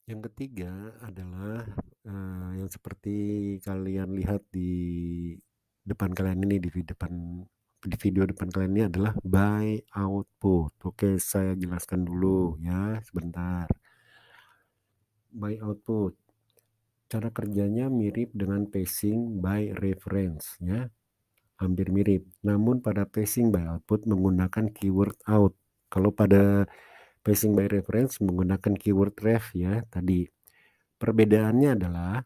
Yang ketiga adalah yang seperti kalian lihat di depan kalian ini, di video depan kalian ini adalah by output. Oke, saya jelaskan dulu ya sebentar. By output, cara kerjanya mirip dengan pacing by reference ya, hampir mirip. Namun pada pacing by output menggunakan keyword out. Kalau pada pacing by reference menggunakan keyword ref ya tadi. Perbedaannya adalah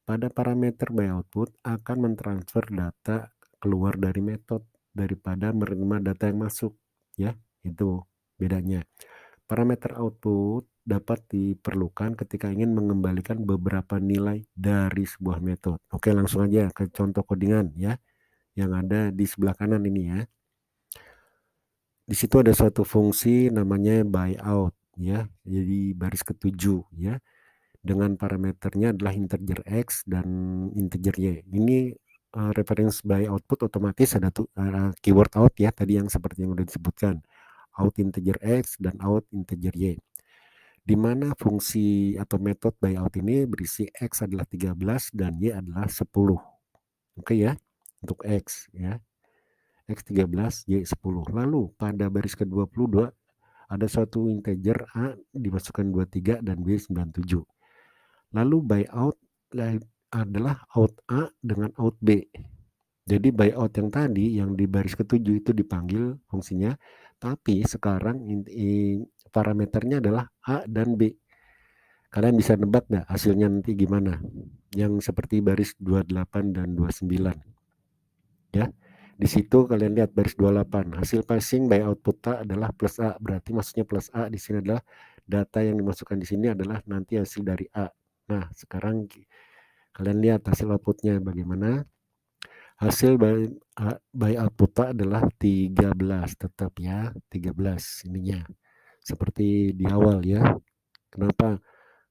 pada parameter by output akan mentransfer data keluar dari metode daripada menerima data yang masuk ya, itu bedanya. Parameter output dapat diperlukan ketika ingin mengembalikan beberapa nilai dari sebuah metode. Oke, langsung aja ke contoh codingan ya yang ada di sebelah kanan ini ya. Di situ ada suatu fungsi namanya buyout ya, jadi baris ketujuh ya, dengan parameternya adalah integer x dan integer y. Ini reference by output otomatis ada tuh keyword out ya, tadi yang seperti yang udah disebutkan, out integer x dan out integer y. Di mana fungsi atau metode by out ini berisi x adalah 13 dan y adalah 10. Oke ya, untuk x ya. X 13, Y 10. Lalu pada baris ke-22 ada suatu integer A dimasukkan 23 dan B 97. Lalu by out adalah out A dengan out B. Jadi by out yang tadi yang di baris ke-7 itu dipanggil fungsinya, tapi sekarang parameternya adalah A dan B. Kalian bisa nebak nggak hasilnya nanti gimana? Yang seperti baris 28 dan 29. Ya. Di situ kalian lihat baris 28. Hasil passing by output A adalah plus A. Berarti maksudnya plus A di sini adalah data yang dimasukkan di sini adalah nanti hasil dari A. Nah, sekarang kalian lihat hasil outputnya bagaimana. Hasil by output A adalah 13 tetap ya, 13 ininya. Seperti di awal ya. Kenapa?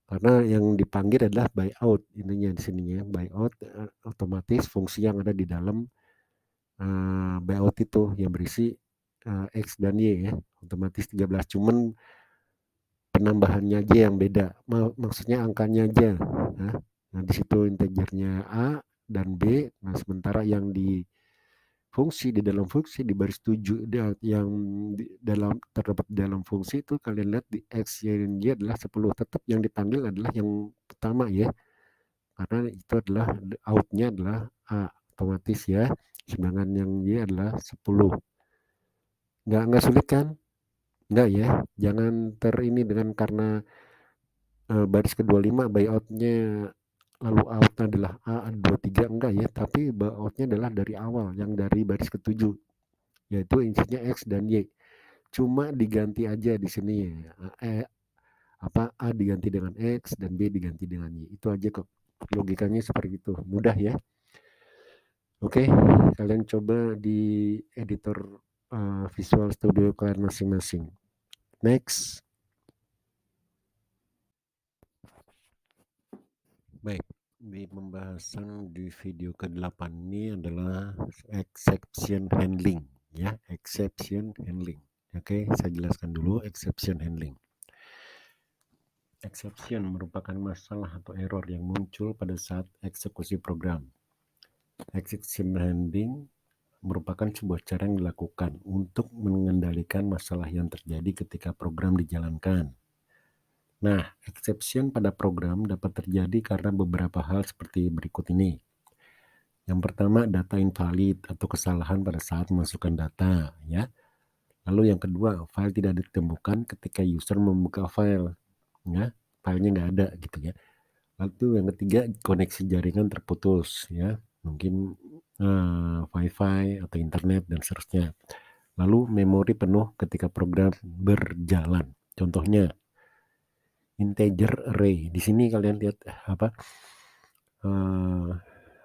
Karena yang dipanggil adalah by out ininya di sininya. By out otomatis fungsi yang ada di dalam by out itu yang berisi X dan Y ya, otomatis 13. Cuman penambahannya aja yang beda. Maksudnya angkanya aja. Nah, di situ integernya A dan B. Nah, sementara yang di dalam fungsi di baris 7 yang terdapat dalam fungsi itu kalian lihat di X, Y, dan Y adalah 10. Tetap yang dipanggil adalah yang pertama ya. Karena itu adalah outnya adalah A otomatis ya. Sedangkan yang Y adalah 10. Nggak sulit kan? Nggak ya. Jangan ini dengan karena baris ke-25 buyoutnya lalu out adalah A23 enggak ya, tapi buyoutnya adalah dari awal yang dari baris ke-7 yaitu isinya X dan Y. Cuma diganti aja di sini ya. A diganti dengan X dan B diganti dengan Y. Itu aja kok. Logikanya seperti itu. Mudah ya. Oke, kalian coba di editor Visual Studio kalian masing-masing. Next. Baik, di pembahasan di video ke-8 ini adalah exception handling ya, exception handling. Oke, saya jelaskan dulu exception handling. Exception merupakan masalah atau error yang muncul pada saat eksekusi program. Exception handling merupakan sebuah cara yang dilakukan untuk mengendalikan masalah yang terjadi ketika program dijalankan. Nah, exception pada program dapat terjadi karena beberapa hal seperti berikut ini. Yang pertama, data invalid atau kesalahan pada saat memasukkan data, ya. Lalu yang kedua, file tidak ditemukan ketika user membuka file, ya. Filenya nggak ada gitu ya. Lalu yang ketiga, koneksi jaringan terputus, ya. Mungkin wifi atau internet dan seterusnya. Lalu memori penuh ketika program berjalan. Contohnya, integer array. Di sini kalian lihat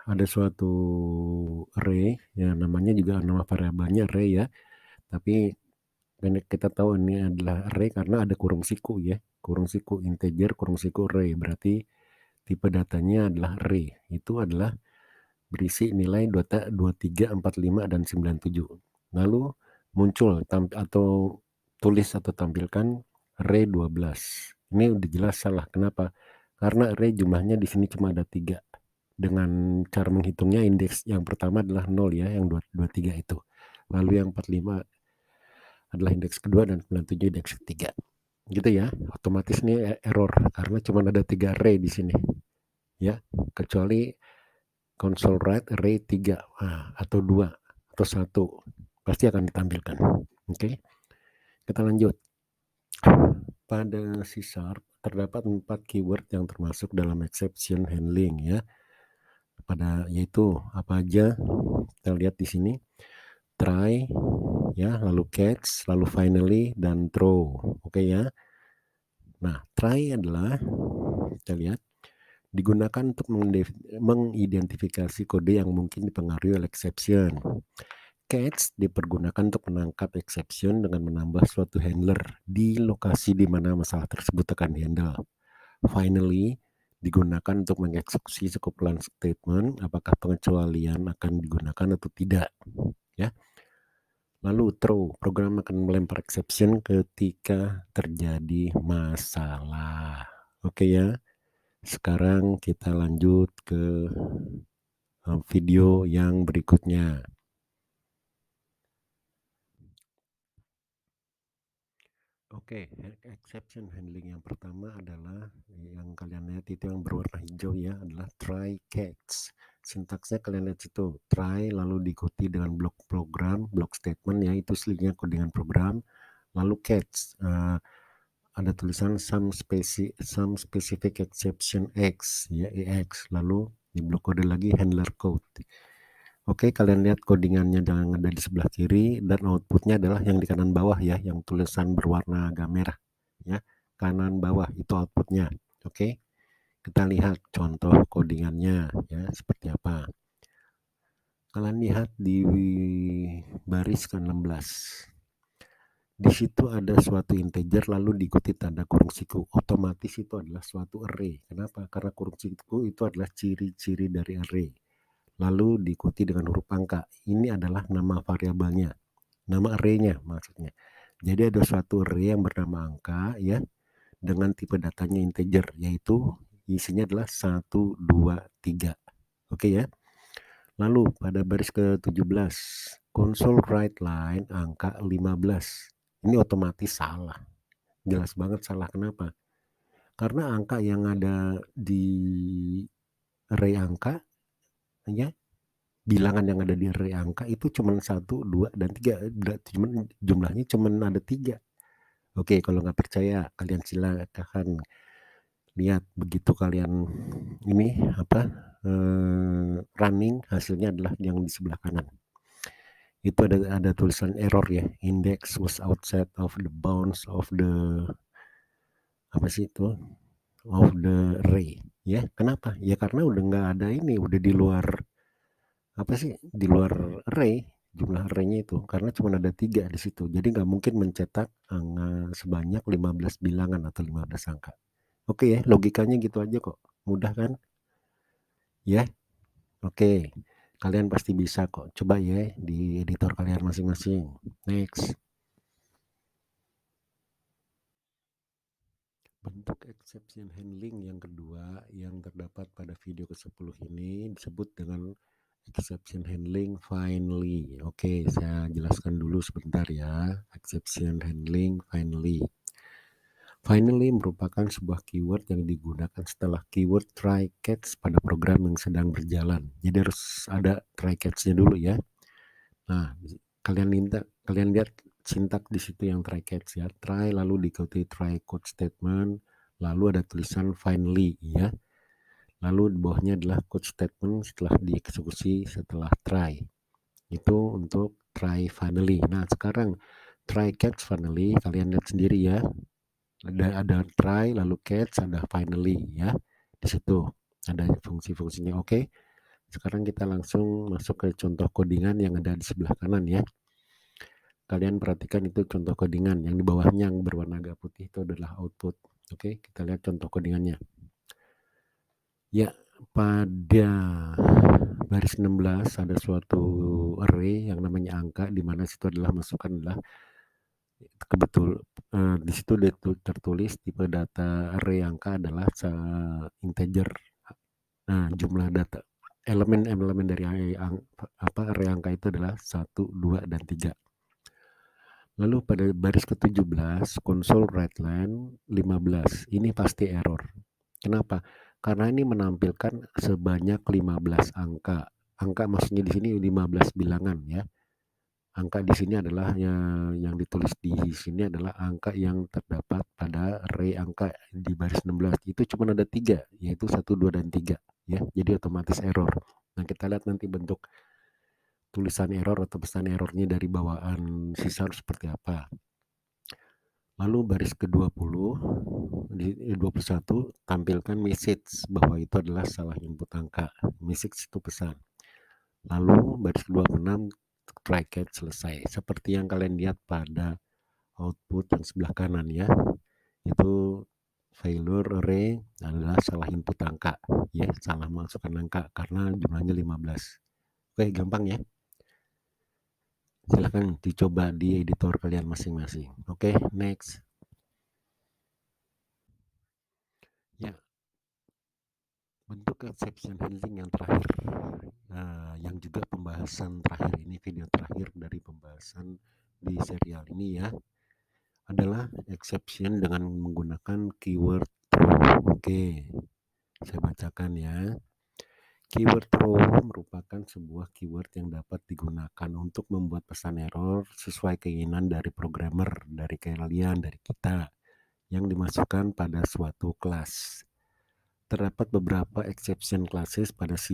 ada suatu array ya, namanya juga nama variabelnya array ya, tapi kita tahu ini adalah array karena ada kurung siku ya, kurung siku integer kurung siku array, berarti tipe datanya adalah array. Itu adalah berisi nilai data 23, 45 dan 97. Lalu muncul atau tulis atau tampilkan array 12 Ini udah jelas salah. Kenapa? Karena array jumlahnya di sini cuma ada 3. Dengan cara menghitungnya indeks yang pertama adalah 0 ya, yang 23 itu. Lalu yang 45 adalah indeks kedua dan 97 indeks ketiga. Gitu ya. Otomatis ini error karena cuma ada 3 array di sini. Ya, kecuali console write array 3 atau 2 atau 1 pasti akan ditampilkan. Oke. Kita lanjut. Pada C# terdapat 4 keyword yang termasuk dalam exception handling ya. Yaitu apa aja? Kita lihat di sini. Try ya, lalu catch, lalu finally dan throw. Oke ya. Nah, try adalah kita lihat digunakan untuk mengidentifikasi kode yang mungkin dipengaruhi oleh exception. Catch dipergunakan untuk menangkap exception dengan menambah suatu handler di lokasi di mana masalah tersebut akan dihandle. Finally, digunakan untuk mengeksekusi sekumpulan statement apakah pengecualian akan digunakan atau tidak. Ya. Lalu throw, program akan melempar exception ketika terjadi masalah. Oke ya. Sekarang kita lanjut ke video yang berikutnya. Oke, exception handling yang pertama adalah yang kalian lihat itu yang berwarna hijau ya, adalah try catch. Sintaksnya kalian lihat itu, try lalu diikuti dengan blok program, blok statement ya, itu aslinya codingan program. Lalu catch, ada tulisan some specific exception X ya, EX, lalu di blok kode lagi handler code. Oke, kalian lihat codingannya yang ada di sebelah kiri dan outputnya adalah yang di kanan bawah ya, yang tulisan berwarna agak merah ya, kanan bawah itu outputnya. Oke, kita lihat contoh codingannya ya seperti apa. Kalian lihat di baris ke-16. Di situ ada suatu integer lalu diikuti tanda kurung siku. Otomatis itu adalah suatu array. Kenapa? Karena kurung siku itu adalah ciri-ciri dari array. Lalu diikuti dengan huruf angka. Ini adalah nama variabelnya, nama array-nya maksudnya. Jadi ada suatu array yang bernama angka ya, dengan tipe datanya integer, yaitu isinya adalah 1, 2, 3. Oke ya. Lalu pada baris ke-17, console write line angka 15. Ini otomatis salah. Jelas banget salah. Kenapa? Karena angka yang ada di array angka ya, bilangan yang ada di array angka itu cuma 1, 2, dan 3. Cuman jumlahnya cuma ada 3. Oke, kalau nggak percaya kalian silakan lihat begitu kalian ini running, hasilnya adalah yang di sebelah kanan. Itu ada tulisan error ya, index was outside of the bounds of the of the array ya. Kenapa? Ya karena udah nggak ada ini, udah di luar di luar array, jumlah array-nya itu, karena cuma ada 3 di situ. Jadi nggak mungkin mencetak sebanyak 15 bilangan atau 15 angka. Oke ya, logikanya gitu aja kok. Mudah kan? Ya. Oke. Kalian pasti bisa kok. Coba ya di editor kalian masing-masing. Next. Bentuk exception handling yang kedua yang terdapat pada video ke-10 ini disebut dengan exception handling finally. Oke, saya jelaskan dulu sebentar ya. Exception handling finally. Finally merupakan sebuah keyword yang digunakan setelah keyword try catch pada program yang sedang berjalan. Jadi harus ada try catch-nya dulu ya. Nah, kalian lihat sintak di situ yang try catch ya. Try lalu diikuti try code statement, lalu ada tulisan finally ya. Lalu di bawahnya adalah code statement setelah dieksekusi setelah try. Itu untuk try finally. Nah, sekarang try catch finally kalian lihat sendiri ya. Ada try lalu catch, ada finally ya. Di situ ada fungsi-fungsinya. Oke. Sekarang kita langsung masuk ke contoh codingan yang ada di sebelah kanan ya. Kalian perhatikan itu contoh codingan, yang di bawahnya yang berwarna agak putih itu adalah output. Oke, kita lihat contoh codingannya. Ya, pada baris 16 ada suatu array yang namanya angka, di mana situ adalah masukan adalah Kebetul di situ tertulis tipe data array angka adalah integer. Nah, jumlah data elemen-elemen dari array angka itu adalah 1, 2, dan 3. Lalu pada baris ke-17, console write line 15. Ini pasti error. Kenapa? Karena ini menampilkan sebanyak 15 angka. Angka maksudnya di sini 15 bilangan ya. Angka di sini adalah yang ditulis di sini adalah angka yang terdapat pada array angka di baris 16. Itu cuma ada 3, yaitu 1, 2, dan 3 ya. Jadi otomatis error. Nah, kita lihat nanti bentuk tulisan error atau pesan errornya dari bawaan C# seperti apa. Lalu baris ke-20 di 21 tampilkan message bahwa itu adalah salah input angka. Message itu pesan. Lalu baris ke-26 try catch selesai. Seperti yang kalian lihat pada output yang sebelah kanan ya. Itu failure array adalah salah input angka ya, salah masukkan angka karena jumlahnya 15. Oke, gampang ya. Silahkan dicoba di editor kalian masing-masing. Oke, next. Ya, bentuk exception handling yang terakhir, yang juga pembahasan terakhir ini, video terakhir dari pembahasan di serial ini ya, adalah exception dengan menggunakan keyword true. Oke, saya bacakan ya. Keyword true merupakan sebuah keyword yang dapat digunakan untuk membuat pesan error sesuai keinginan dari programmer, dari kalian, dari kita, yang dimasukkan pada suatu kelas. Terdapat beberapa exception classes pada C#,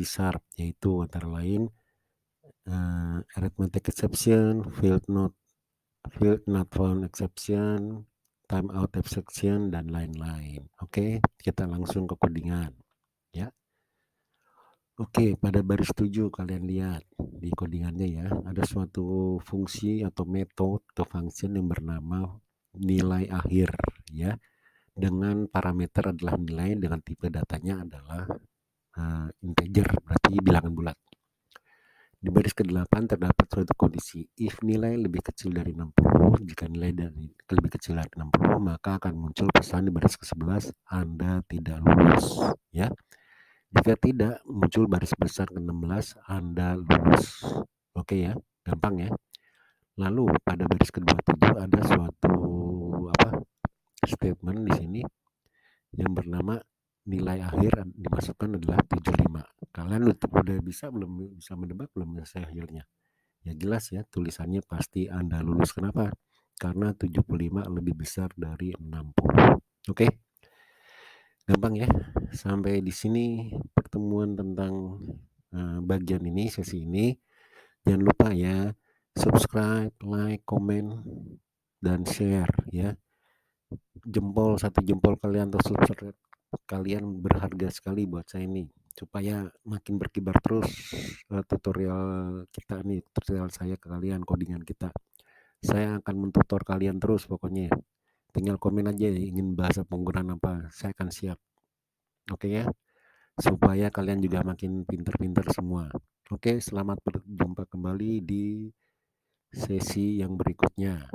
yaitu antara lain arithmetic exception, field not found exception, timeout exception, dan lain-lain. Oke, kita langsung ke codingan ya. Oke, pada baris 7 kalian lihat di codingannya ya, ada suatu fungsi atau metode atau function yang bernama nilai akhir ya, dengan parameter adalah nilai, dengan tipe datanya adalah integer, berarti bilangan bulat. Di baris ke-8 terdapat suatu kondisi, if nilai lebih kecil dari 60, jika nilai lebih kecil dari 60, maka akan muncul pesan di baris ke-11, Anda tidak lulus ya. Jika tidak, muncul baris besar ke-16, Anda lulus. Oke ya, gampang ya. Lalu pada baris ke-27 ada suatu statement di sini yang bernama nilai akhir dimasukkan adalah 75. Kalian udah belum bisa menebak belum nilai akhirnya? Ya jelas ya, tulisannya pasti Anda lulus. Kenapa? Karena 75 lebih besar dari 60. Oke. Gampang ya. Sampai di sini pertemuan tentang bagian ini, sesi ini. Jangan lupa ya, subscribe, like, komen, dan share ya. Satu jempol kalian atau subscribe kalian berharga sekali buat saya ini, supaya makin berkibar terus tutorial kita nih, tutorial saya ke kalian, codingan kita. Saya akan mentutor kalian terus pokoknya. Tinggal komen aja ingin bahasa penggunaan apa, saya akan siap. Oke ya, supaya kalian juga makin pinter-pinter semua. Oke, selamat berjumpa kembali di sesi yang berikutnya.